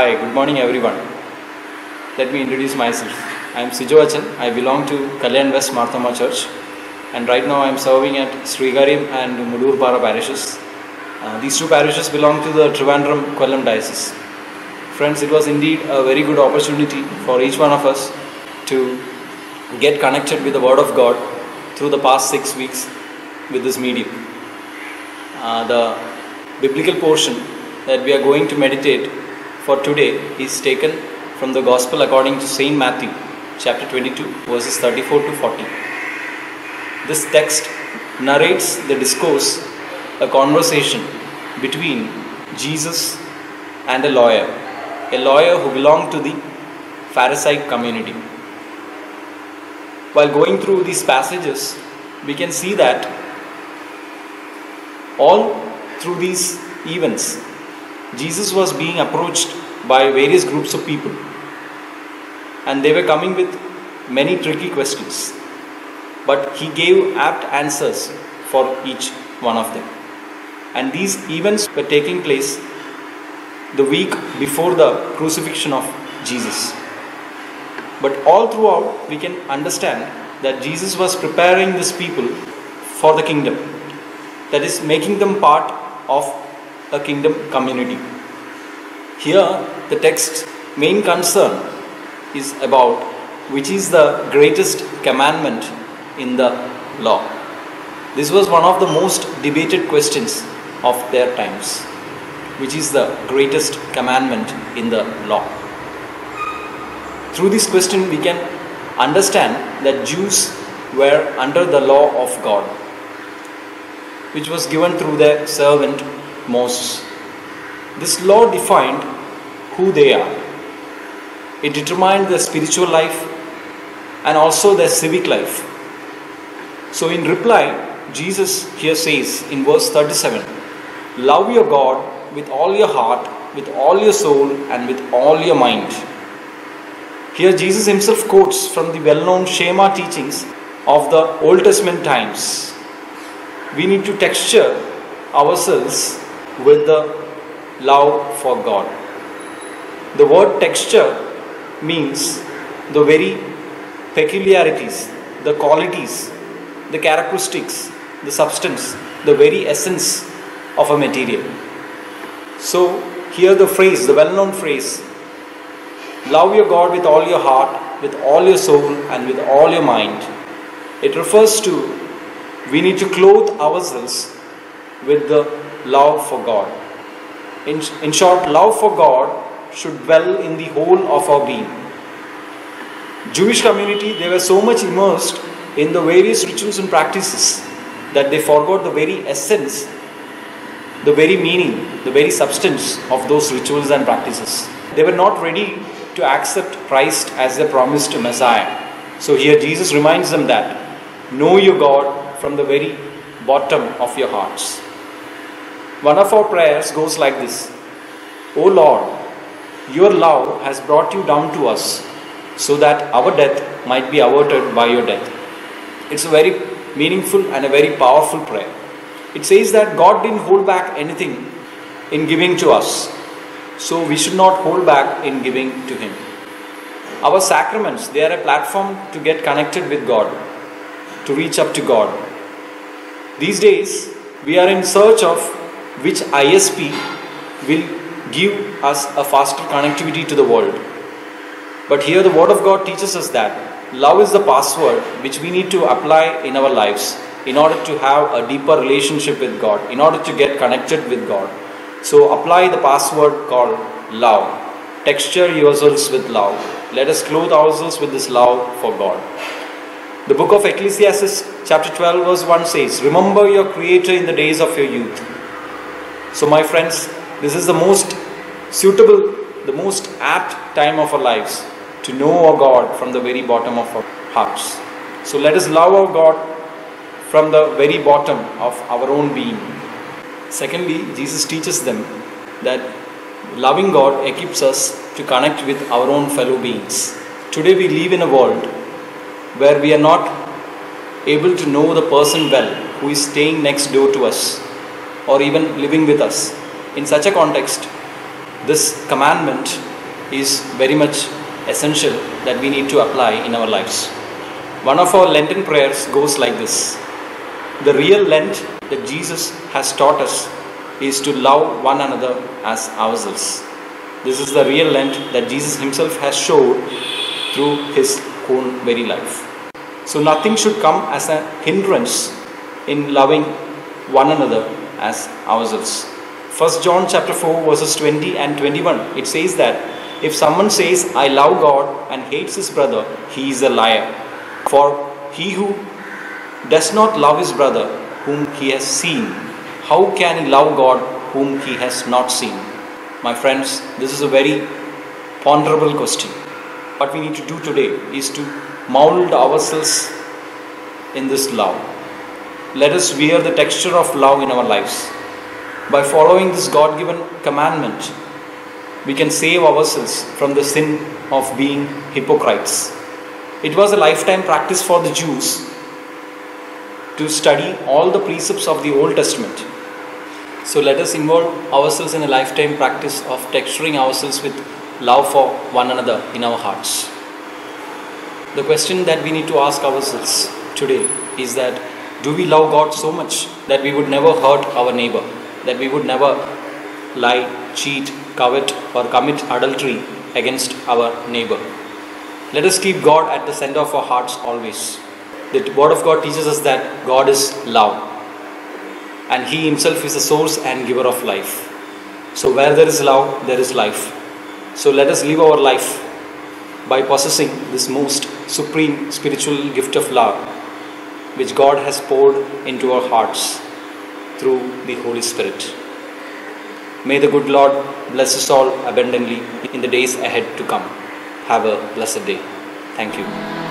Hi, good morning everyone. Let me introduce myself. I am Sijo Achan. I belong to Kalyan West Marthoma Church, and right now I am serving at Srigarim and Mudurpara parishes. These two parishes belong to the Trivandrum Kollam diocese. Friends, it was indeed a very good opportunity for each one of us to get connected with the Word of God through the past 6 weeks with this medium. The biblical portion that we are going to meditate for today is taken from the Gospel according to Saint Matthew, chapter 22, verses 34 to 40. This text narrates the discourse, a conversation between Jesus and a lawyer who belonged to the Pharisaic community. While going through these passages, we can see that all through these events, Jesus was being approached by various groups of people, and they were coming with many tricky questions, but he gave apt answers for each one of them. And these events were taking place the week before the crucifixion of Jesus. But all throughout, we can understand that Jesus was preparing these people for the kingdom, that is, making them part of a kingdom community. Here, the text's main concern is about which is the greatest commandment in the law. This was one of the most debated questions of their times. Which is the greatest commandment in the law? Through this question, we can understand that Jews were under the law of God, which was given through their servant Moses. This law defined who they are. It determined their spiritual life and also their civic life. So in reply, Jesus here says in verse 37, "Love your God with all your heart, with all your soul, and with all your mind." Here Jesus himself quotes from the well-known Shema teachings of the Old Testament times. We need to texture ourselves with the love for God. The word texture means the very peculiarities, the qualities, the characteristics, the substance, the very essence of a material. So here the phrase, the well-known phrase, "Love your God with all your heart, with all your soul, and with all your mind." It refers to we need to clothe ourselves with the love for God. In short, love for God should dwell in the whole of our being. Jewish community, they were so much immersed in the various rituals and practices that they forgot the very essence, the very meaning, the very substance of those rituals and practices. They were not ready to accept Christ as their promised Messiah. So here Jesus reminds them that know your God from the very bottom of your hearts. One of our prayers goes like this: "O Lord, your love has brought you down to us so that our death might be averted by your death." It's a very meaningful and a very powerful prayer. It says that God didn't hold back anything in giving to us, so we should not hold back in giving to Him. Our sacraments, they are a platform to get connected with God, to reach up to God. These days, we are in search of which ISP will give us a faster connectivity to the world. But here the Word of God teaches us that love is the password which we need to apply in our lives in order to have a deeper relationship with God, in order to get connected with God. So apply the password called love. Texture yourselves with love. Let us clothe ourselves with this love for God. The book of Ecclesiastes chapter 12 verse 1 says, "Remember your Creator in the days of your youth." So my friends, this is the most suitable, the most apt time of our lives to know our God from the very bottom of our hearts. So let us love our God from the very bottom of our own being. Secondly, Jesus teaches them that loving God equips us to connect with our own fellow beings. Today we live in a world where we are not able to know the person well who is staying next door to us or even living with us. In such a context, this commandment is very much essential that we need to apply in our lives. One of our Lenten prayers goes like this: the real Lent that Jesus has taught us is to love one another as ourselves. This is the real Lent that Jesus himself has showed through his own very life. So nothing should come as a hindrance in loving one another as ourselves. 1 John chapter 4 verses 20 and 21, it says that if someone says, I love God and hates his brother, he is a liar. For he who does not love his brother whom he has seen, how can he love God whom he has not seen? My friends, this is a very ponderable question. What we need to do today is to mold ourselves in this love. Let us wear the texture of love in our lives. By following this God-given commandment, we can save ourselves from the sin of being hypocrites. It was a lifetime practice for the Jews to study all the precepts of the Old Testament. So let us involve ourselves in a lifetime practice of texturing ourselves with love for one another in our hearts. The question that we need to ask ourselves today is that, do we love God so much that we would never hurt our neighbor, that we would never lie, cheat, covet or commit adultery against our neighbor? Let us keep God at the center of our hearts always. The Word of God teaches us that God is love, and He Himself is the source and giver of life. So where there is love, there is life. So let us live our life by possessing this most supreme spiritual gift of love, which God has poured into our hearts through the Holy Spirit. May the good Lord bless us all abundantly in the days ahead to come. Have a blessed day. Thank you.